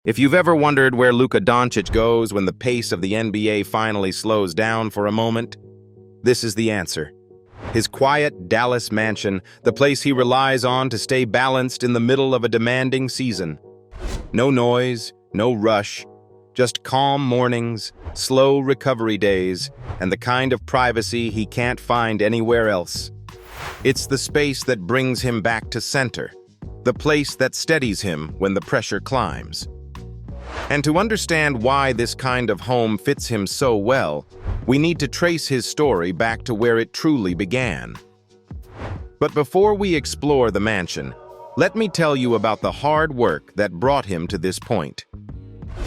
If you've ever wondered where Luka Dončić goes when the pace of the NBA finally slows down for a moment, this is the answer. His quiet Dallas mansion, the place he relies on to stay balanced in the middle of a demanding season. No noise, no rush, just calm mornings, slow recovery days, and the kind of privacy he can't find anywhere else. It's the space that brings him back to center, the place that steadies him when the pressure climbs. And to understand why this kind of home fits him so well, we need to trace his story back to where it truly began. But before we explore the mansion, let me tell you about the hard work that brought him to this point.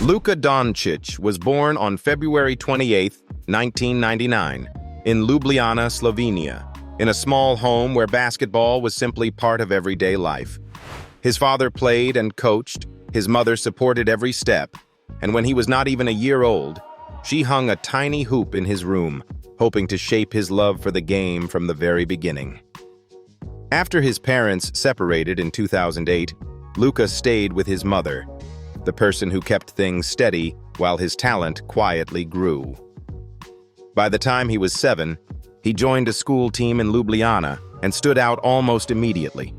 Luka Dončić was born on February 28, 1999, in Ljubljana, Slovenia, in a small home where basketball was simply part of everyday life. His father played and coached, his mother supported every step, and when he was not even a year old, she hung a tiny hoop in his room, hoping to shape his love for the game from the very beginning. After his parents separated in 2008, Luka stayed with his mother, the person who kept things steady while his talent quietly grew. By the time he was 7, he joined a school team in Ljubljana and stood out almost immediately.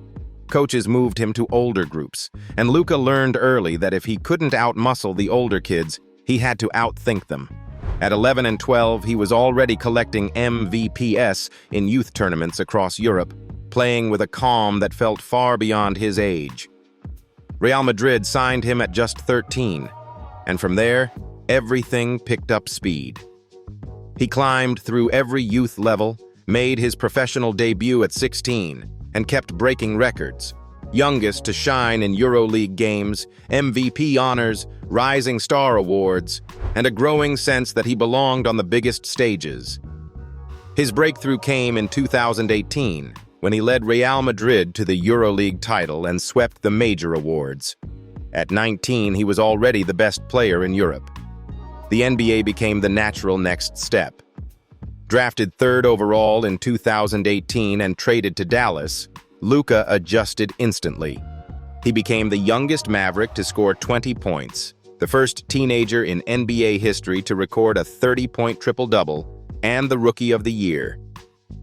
Coaches moved him to older groups, and Luka learned early that if he couldn't outmuscle the older kids, he had to outthink them. At 11 and 12, he was already collecting MVPs in youth tournaments across Europe, playing with a calm that felt far beyond his age. Real Madrid signed him at just 13, and from there, everything picked up speed. He climbed through every youth level, made his professional debut at 16, and kept breaking records. Youngest to shine in EuroLeague games, MVP honors, Rising Star awards, and a growing sense that he belonged on the biggest stages. His breakthrough came in 2018, when he led Real Madrid to the EuroLeague title and swept the major awards. At 19, he was already the best player in Europe. The NBA became the natural next step. Drafted 3rd overall in 2018 and traded to Dallas, Luka adjusted instantly. He became the youngest Maverick to score 20 points, the first teenager in NBA history to record a 30-point triple-double, and the Rookie of the Year.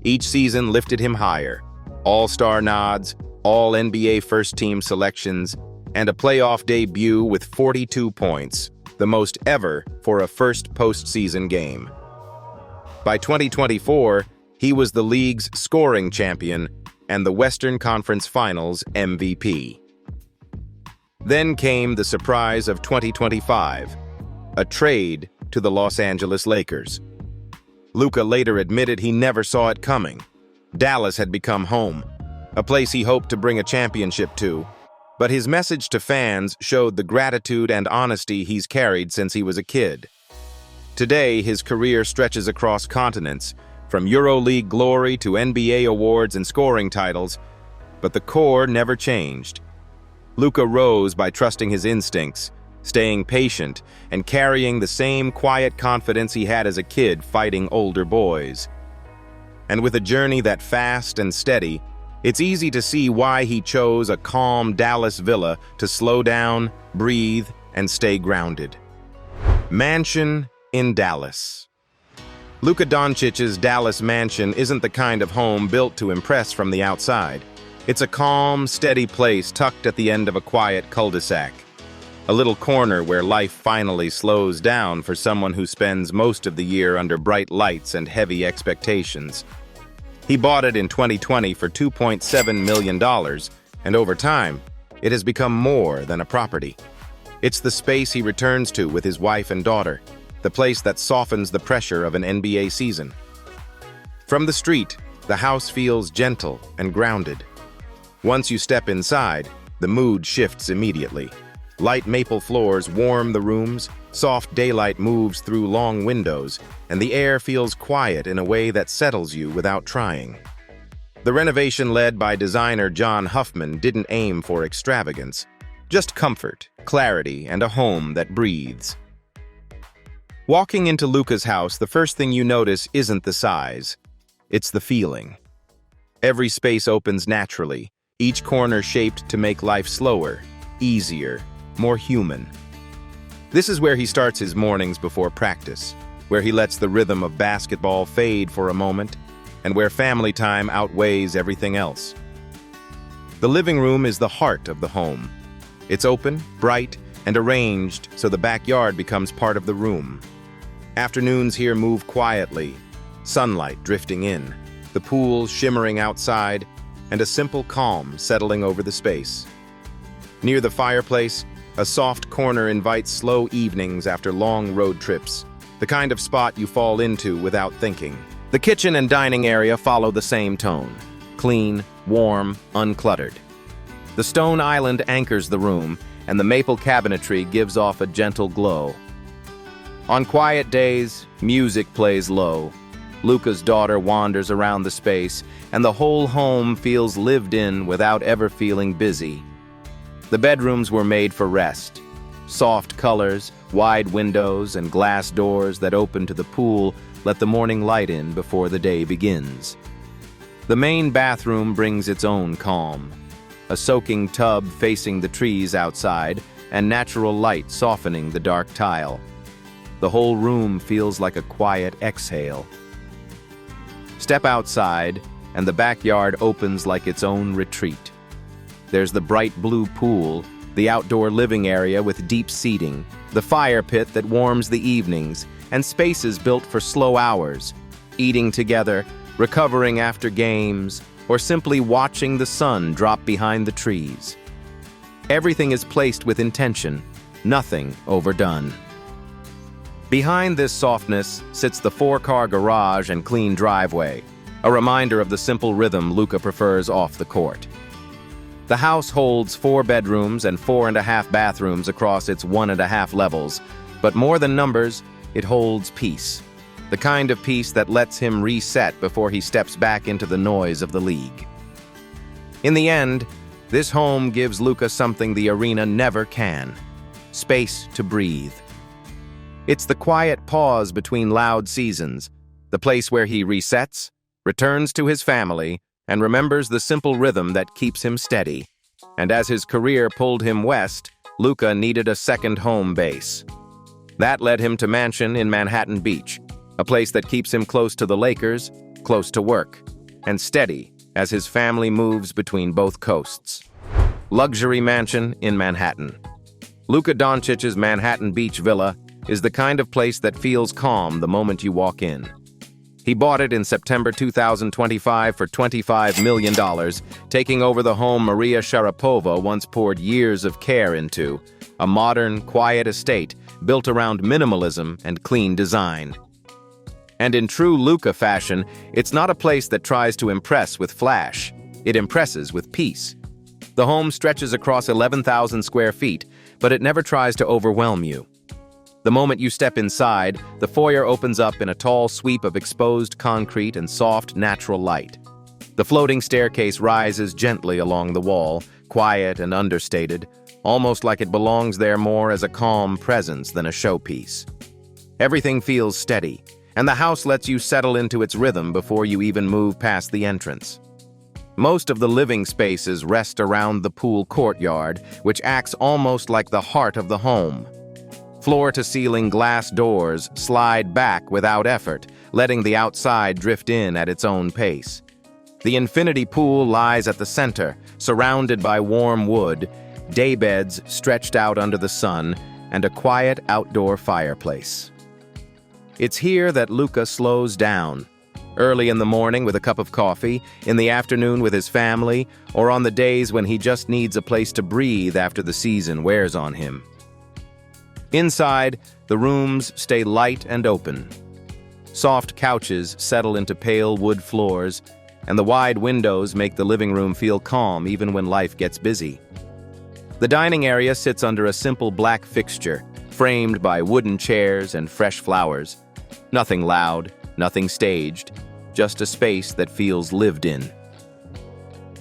Each season lifted him higher. All-Star nods, All-NBA first-team selections, and a playoff debut with 42 points, the most ever for a first postseason game. By 2024, he was the league's scoring champion and the Western Conference Finals MVP. Then came the surprise of 2025, a trade to the Los Angeles Lakers. Luka later admitted he never saw it coming. Dallas had become home, a place he hoped to bring a championship to, but his message to fans showed the gratitude and honesty he's carried since he was a kid. Today, his career stretches across continents, from EuroLeague glory to NBA awards and scoring titles, but the core never changed. Luka rose by trusting his instincts, staying patient, and carrying the same quiet confidence he had as a kid fighting older boys. And with a journey that fast and steady, it's easy to see why he chose a calm Dallas villa to slow down, breathe, and stay grounded. Mansion in Dallas. Luka Doncic's Dallas mansion isn't the kind of home built to impress from the outside. It's a calm, steady place tucked at the end of a quiet cul-de-sac. A little corner where life finally slows down for someone who spends most of the year under bright lights and heavy expectations. He bought it in 2020 for $2.7 million, and over time, it has become more than a property. It's the space he returns to with his wife and daughter, the place that softens the pressure of an NBA season. From the street, the house feels gentle and grounded. Once you step inside, the mood shifts immediately. Light maple floors warm the rooms, soft daylight moves through long windows, and the air feels quiet in a way that settles you without trying. The renovation led by designer John Huffman didn't aim for extravagance, just comfort, clarity, and a home that breathes. Walking into Luka's house, the first thing you notice isn't the size, it's the feeling. Every space opens naturally, each corner shaped to make life slower, easier, more human. This is where he starts his mornings before practice, where he lets the rhythm of basketball fade for a moment, and where family time outweighs everything else. The living room is the heart of the home. It's open, bright, and arranged so the backyard becomes part of the room. Afternoons here move quietly, sunlight drifting in, the pool shimmering outside, and a simple calm settling over the space. Near the fireplace, a soft corner invites slow evenings after long road trips, the kind of spot you fall into without thinking. The kitchen and dining area follow the same tone: clean, warm, uncluttered. The stone island anchors the room, and the maple cabinetry gives off a gentle glow. On quiet days, music plays low. Luca's daughter wanders around the space, and the whole home feels lived in without ever feeling busy. The bedrooms were made for rest. Soft colors, wide windows, and glass doors that open to the pool let the morning light in before the day begins. The main bathroom brings its own calm. A soaking tub facing the trees outside, and natural light softening the dark tile. The whole room feels like a quiet exhale. Step outside, and the backyard opens like its own retreat. There's the bright blue pool, the outdoor living area with deep seating, the fire pit that warms the evenings, and spaces built for slow hours, eating together, recovering after games, or simply watching the sun drop behind the trees. Everything is placed with intention, nothing overdone. Behind this softness sits the 4-car garage and clean driveway, a reminder of the simple rhythm Luka prefers off the court. The house holds 4 bedrooms and 4.5 bathrooms across its 1.5 levels, but more than numbers, it holds peace. The kind of peace that lets him reset before he steps back into the noise of the league. In the end, this home gives Luka something the arena never can: space to breathe. It's the quiet pause between loud seasons, the place where he resets, returns to his family, and remembers the simple rhythm that keeps him steady. And as his career pulled him west, Luka needed a second home base. That led him to Mansion in Manhattan Beach, a place that keeps him close to the Lakers, close to work, and steady as his family moves between both coasts. Luxury mansion in Manhattan. Luka Doncic's Manhattan Beach villa is the kind of place that feels calm the moment you walk in. He bought it in September 2025 for $25 million, taking over the home Maria Sharapova once poured years of care into, a modern, quiet estate built around minimalism and clean design. And in true Luka fashion, it's not a place that tries to impress with flash. It impresses with peace. The home stretches across 11,000 square feet, but it never tries to overwhelm you. The moment you step inside, the foyer opens up in a tall sweep of exposed concrete and soft, natural light. The floating staircase rises gently along the wall, quiet and understated, almost like it belongs there more as a calm presence than a showpiece. Everything feels steady, and the house lets you settle into its rhythm before you even move past the entrance. Most of the living spaces rest around the pool courtyard, which acts almost like the heart of the home. Floor-to-ceiling glass doors slide back without effort, letting the outside drift in at its own pace. The infinity pool lies at the center, surrounded by warm wood, daybeds stretched out under the sun, and a quiet outdoor fireplace. It's here that Luka slows down, early in the morning with a cup of coffee, in the afternoon with his family, or on the days when he just needs a place to breathe after the season wears on him. Inside, the rooms stay light and open. Soft couches settle into pale wood floors, and the wide windows make the living room feel calm even when life gets busy. The dining area sits under a simple black fixture, framed by wooden chairs and fresh flowers. Nothing loud, nothing staged, just a space that feels lived in.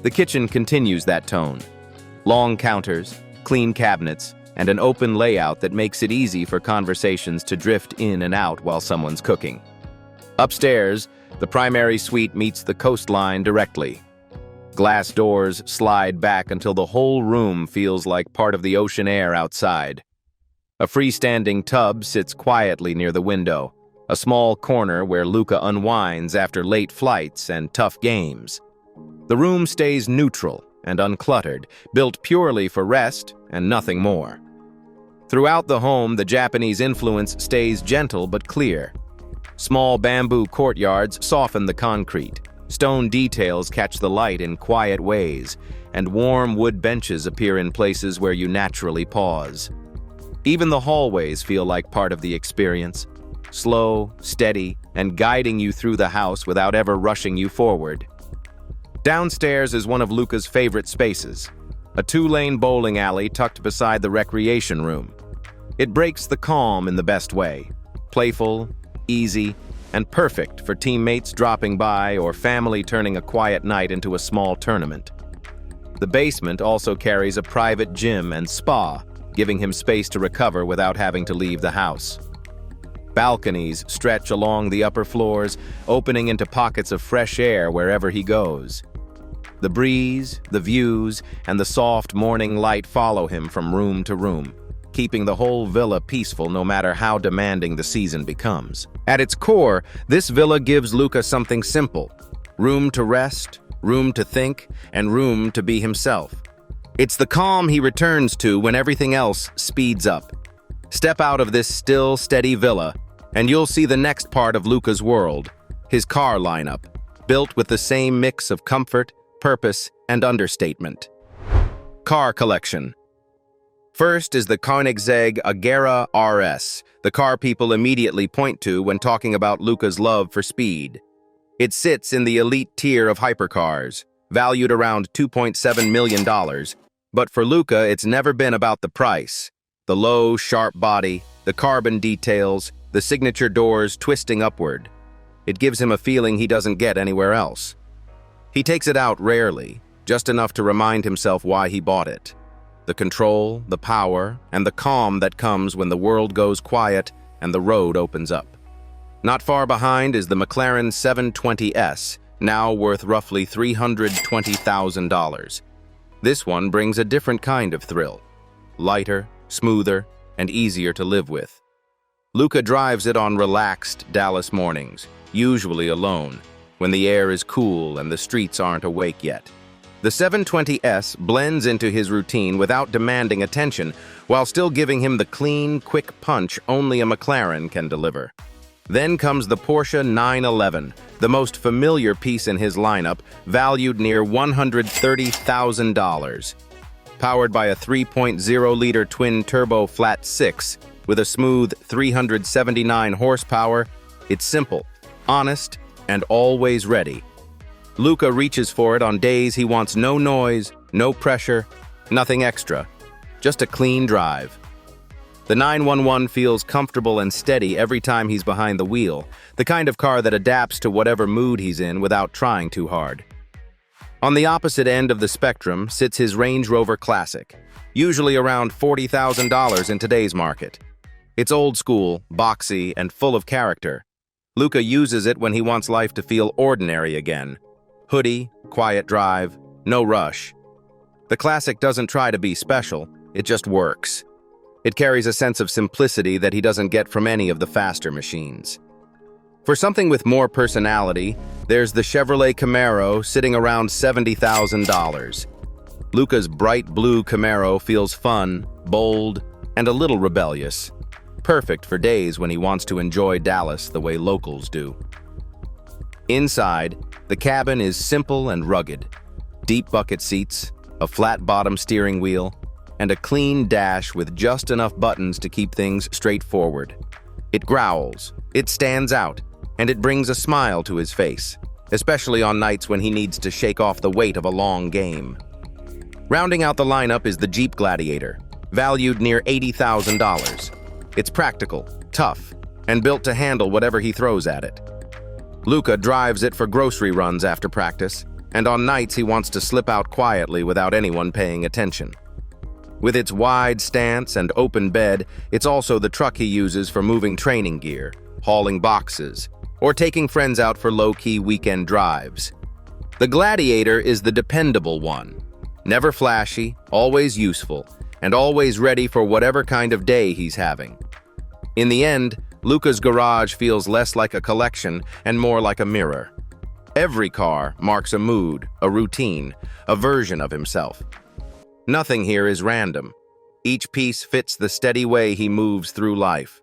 The kitchen continues that tone. Long counters, clean cabinets, and an open layout that makes it easy for conversations to drift in and out while someone's cooking. Upstairs, the primary suite meets the coastline directly. Glass doors slide back until the whole room feels like part of the ocean air outside. A freestanding tub sits quietly near the window, a small corner where Luka unwinds after late flights and tough games. The room stays neutral and uncluttered, built purely for rest and nothing more. Throughout the home, the Japanese influence stays gentle but clear. Small bamboo courtyards soften the concrete. Stone details catch the light in quiet ways, and warm wood benches appear in places where you naturally pause. Even the hallways feel like part of the experience, slow, steady, and guiding you through the house without ever rushing you forward. Downstairs is one of Luka's favorite spaces, a two-lane bowling alley tucked beside the recreation room. It breaks the calm in the best way, playful, easy, and perfect for teammates dropping by or family turning a quiet night into a small tournament. The basement also carries a private gym and spa, giving him space to recover without having to leave the house. Balconies stretch along the upper floors, opening into pockets of fresh air wherever he goes. The breeze, the views, and the soft morning light follow him from room to room, keeping the whole villa peaceful no matter how demanding the season becomes. At its core, this villa gives Luka something simple: room to rest, room to think, and room to be himself. It's the calm he returns to when everything else speeds up. Step out of this still, steady villa, and you'll see the next part of Luka's world, his car lineup, built with the same mix of comfort, purpose, and understatement. Car collection. First is the Koenigsegg Agera RS, the car people immediately point to when talking about Luka's love for speed. It sits in the elite tier of hypercars, valued around $2.7 million, but for Luka, it's never been about the price. The low, sharp body, the carbon details, the signature doors twisting upward. It gives him a feeling he doesn't get anywhere else. He takes it out rarely, just enough to remind himself why he bought it. The control, the power, and the calm that comes when the world goes quiet and the road opens up. Not far behind is the McLaren 720S, now worth roughly $320,000. This one brings a different kind of thrill. Lighter, smoother, and easier to live with. Luka drives it on relaxed Dallas mornings, usually alone, when the air is cool and the streets aren't awake yet. The 720S blends into his routine without demanding attention, while still giving him the clean, quick punch only a McLaren can deliver. Then comes the Porsche 911, the most familiar piece in his lineup, valued near $130,000. Powered by a 3.0-liter twin-turbo flat-six with a smooth 379 horsepower, it's simple, honest, and always ready. Luka reaches for it on days he wants no noise, no pressure, nothing extra, just a clean drive. The 911 feels comfortable and steady every time he's behind the wheel, the kind of car that adapts to whatever mood he's in without trying too hard. On the opposite end of the spectrum sits his Range Rover Classic, usually around $40,000 in today's market. It's old school, boxy, and full of character. Luka uses it when he wants life to feel ordinary again. Hoodie, quiet drive, no rush. The Classic doesn't try to be special, it just works. It carries a sense of simplicity that he doesn't get from any of the faster machines. For something with more personality, there's the Chevrolet Camaro sitting around $70,000. Luka's bright blue Camaro feels fun, bold, and a little rebellious. Perfect for days when he wants to enjoy Dallas the way locals do. Inside, the cabin is simple and rugged. Deep bucket seats, a flat-bottom steering wheel, and a clean dash with just enough buttons to keep things straightforward. It growls, it stands out, and it brings a smile to his face, especially on nights when he needs to shake off the weight of a long game. Rounding out the lineup is the Jeep Gladiator, valued near $80,000. It's practical, tough, and built to handle whatever he throws at it. Luka drives it for grocery runs after practice, and on nights he wants to slip out quietly without anyone paying attention. With its wide stance and open bed, it's also the truck he uses for moving training gear, hauling boxes, or taking friends out for low-key weekend drives. The Gladiator is the dependable one. Never flashy, always useful, and always ready for whatever kind of day he's having. In the end, Luka's garage feels less like a collection and more like a mirror. Every car marks a mood, a routine, a version of himself. Nothing here is random. Each piece fits the steady way he moves through life.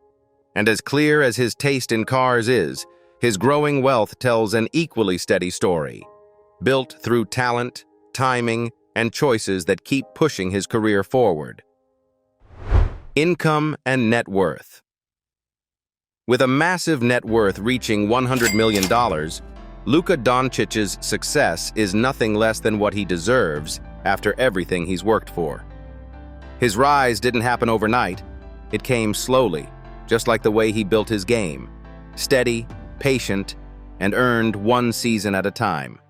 And as clear as his taste in cars is, his growing wealth tells an equally steady story, built through talent, timing, and choices that keep pushing his career forward. Income and net worth. With a massive net worth reaching $100 million, Luka Doncic's success is nothing less than what he deserves after everything he's worked for. His rise didn't happen overnight. It came slowly, just like the way he built his game. Steady, patient, and earned one season at a time.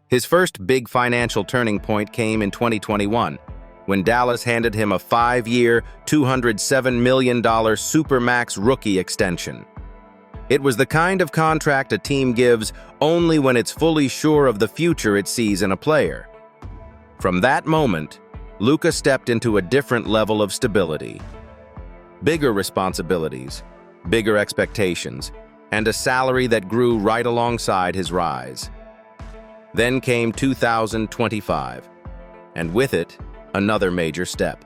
His first big financial turning point came in 2021, when Dallas handed him a 5-year, $207 million Supermax rookie extension. It was the kind of contract a team gives only when it's fully sure of the future it sees in a player. From that moment, Luka stepped into a different level of stability. Bigger responsibilities, bigger expectations, and a salary that grew right alongside his rise. Then came 2025, and with it, another major step.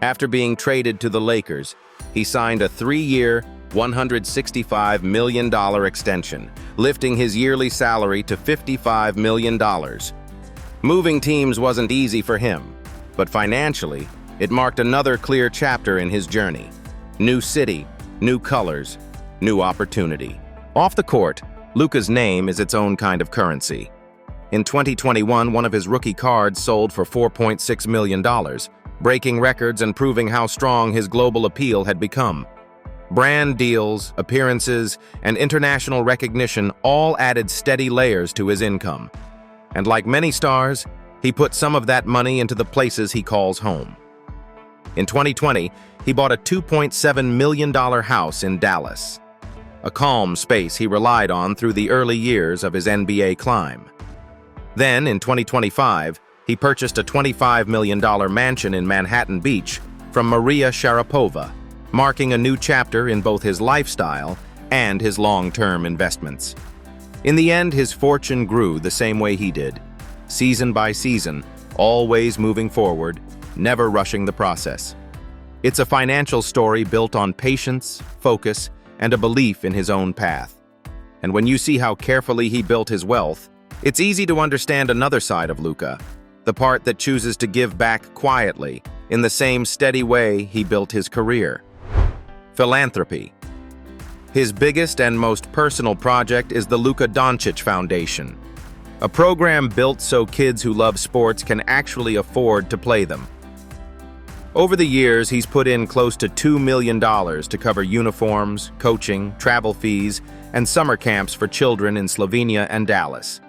After being traded to the Lakers, he signed a 3-year, $165 million extension, lifting his yearly salary to $55 million. Moving teams wasn't easy for him, but financially, it marked another clear chapter in his journey. New city, new colors, new opportunity. Off the court, Luka's name is its own kind of currency. In 2021, one of his rookie cards sold for $4.6 million, breaking records and proving how strong his global appeal had become. Brand deals, appearances, and international recognition all added steady layers to his income. And like many stars, he put some of that money into the places he calls home. In 2020, he bought a $2.7 million house in Dallas, a calm space he relied on through the early years of his NBA climb. Then, in 2025, he purchased a $25 million mansion in Manhattan Beach from Maria Sharapova, marking a new chapter in both his lifestyle and his long-term investments. In the end, his fortune grew the same way he did, season by season, always moving forward, never rushing the process. It's a financial story built on patience, focus, and a belief in his own path. And when you see how carefully he built his wealth, it's easy to understand another side of Luka, the part that chooses to give back quietly, in the same steady way he built his career. Philanthropy. His biggest and most personal project is the Luka Dončić Foundation, a program built so kids who love sports can actually afford to play them. Over the years, he's put in close to $2 million to cover uniforms, coaching, travel fees, and summer camps for children in Slovenia and Dallas.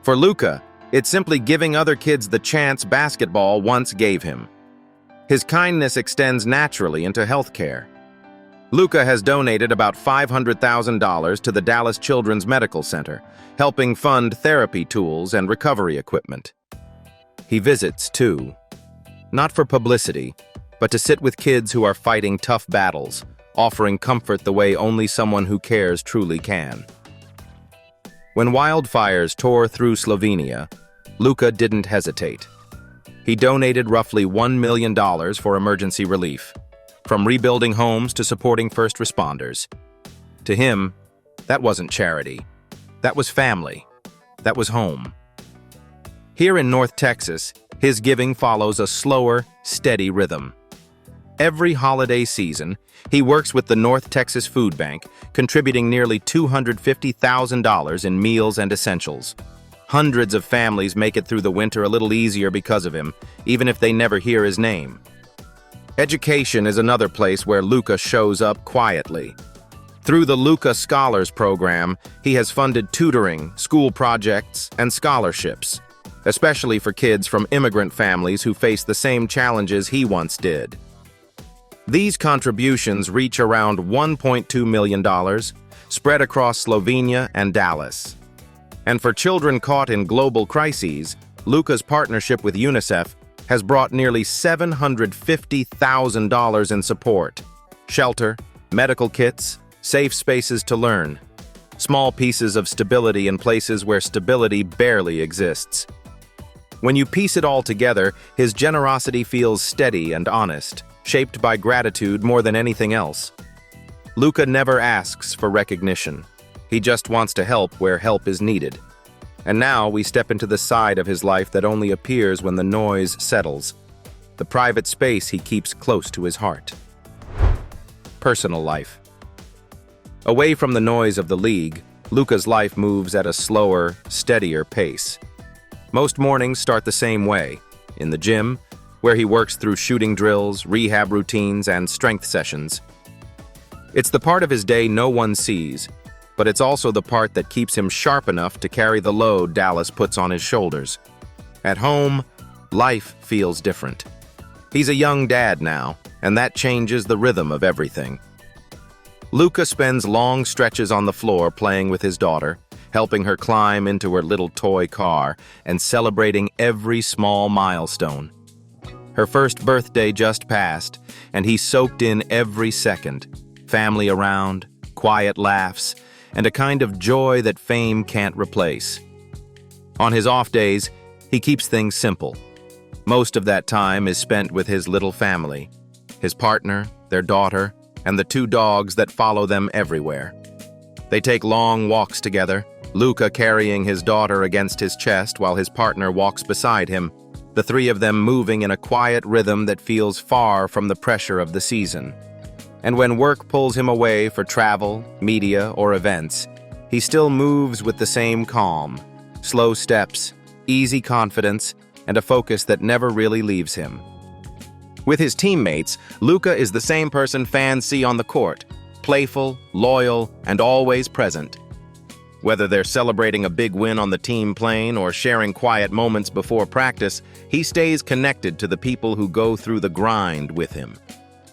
For Luka, it's simply giving other kids the chance basketball once gave him. His kindness extends naturally into healthcare. Luka has donated about $500,000 to the Dallas Children's Medical Center, helping fund therapy tools and recovery equipment. He visits, too, not for publicity, but to sit with kids who are fighting tough battles, offering comfort the way only someone who cares truly can. When wildfires tore through Slovenia, Luka didn't hesitate. He donated roughly $1 million for emergency relief, from rebuilding homes to supporting first responders. To him, that wasn't charity. That was family. That was home. Here in North Texas, his giving follows a slower, steady rhythm. Every holiday season, he works with the North Texas Food Bank, contributing nearly $250,000 in meals and essentials. Hundreds of families make it through the winter a little easier because of him, even if they never hear his name. Education is another place where Luka shows up quietly. Through the Luka Scholars Program, he has funded tutoring, school projects, and scholarships, especially for kids from immigrant families who face the same challenges he once did. These contributions reach around $1.2 million, spread across Slovenia and Dallas. And for children caught in global crises, Luka's partnership with UNICEF has brought nearly $750,000 in support. Shelter, medical kits, safe spaces to learn. Small pieces of stability in places where stability barely exists. When you piece it all together, his generosity feels steady and honest, shaped by gratitude more than anything else. Luka never asks for recognition. He just wants to help where help is needed. And now we step into the side of his life that only appears when the noise settles. The private space he keeps close to his heart. Personal life. Away from the noise of the league, Luka's life moves at a slower, steadier pace. Most mornings start the same way, in the gym, where he works through shooting drills, rehab routines, and strength sessions. It's the part of his day no one sees, but it's also the part that keeps him sharp enough to carry the load Dallas puts on his shoulders. At home, life feels different. He's a young dad now, and that changes the rhythm of everything. Luka spends long stretches on the floor playing with his daughter, helping her climb into her little toy car and celebrating every small milestone. Her first birthday just passed, and he soaked in every second. Family around, quiet laughs, and a kind of joy that fame can't replace. On his off days, he keeps things simple. Most of that time is spent with his little family, his partner, their daughter, and the 2 dogs that follow them everywhere. They take long walks together, Luka carrying his daughter against his chest while his partner walks beside him, the 3 of them moving in a quiet rhythm that feels far from the pressure of the season. And when work pulls him away for travel, media, or events, he still moves with the same calm, slow steps, easy confidence, and a focus that never really leaves him. With his teammates, Luka is the same person fans see on the court, playful, loyal, and always present. Whether they're celebrating a big win on the team plane or sharing quiet moments before practice, he stays connected to the people who go through the grind with him.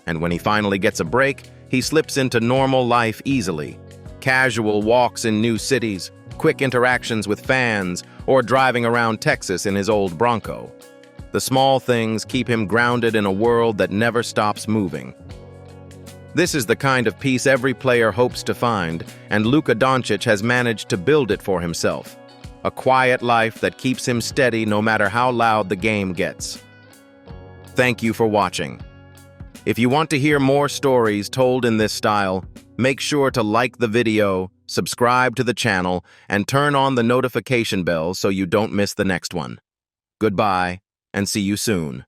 And when he finally gets a break, he slips into normal life easily. Casual walks in new cities, quick interactions with fans, or driving around Texas in his old Bronco. The small things keep him grounded in a world that never stops moving. This is the kind of peace every player hopes to find, and Luka Dončić has managed to build it for himself. A quiet life that keeps him steady no matter how loud the game gets. Thank you for watching. If you want to hear more stories told in this style, make sure to like the video, subscribe to the channel, and turn on the notification bell so you don't miss the next one. Goodbye, and see you soon.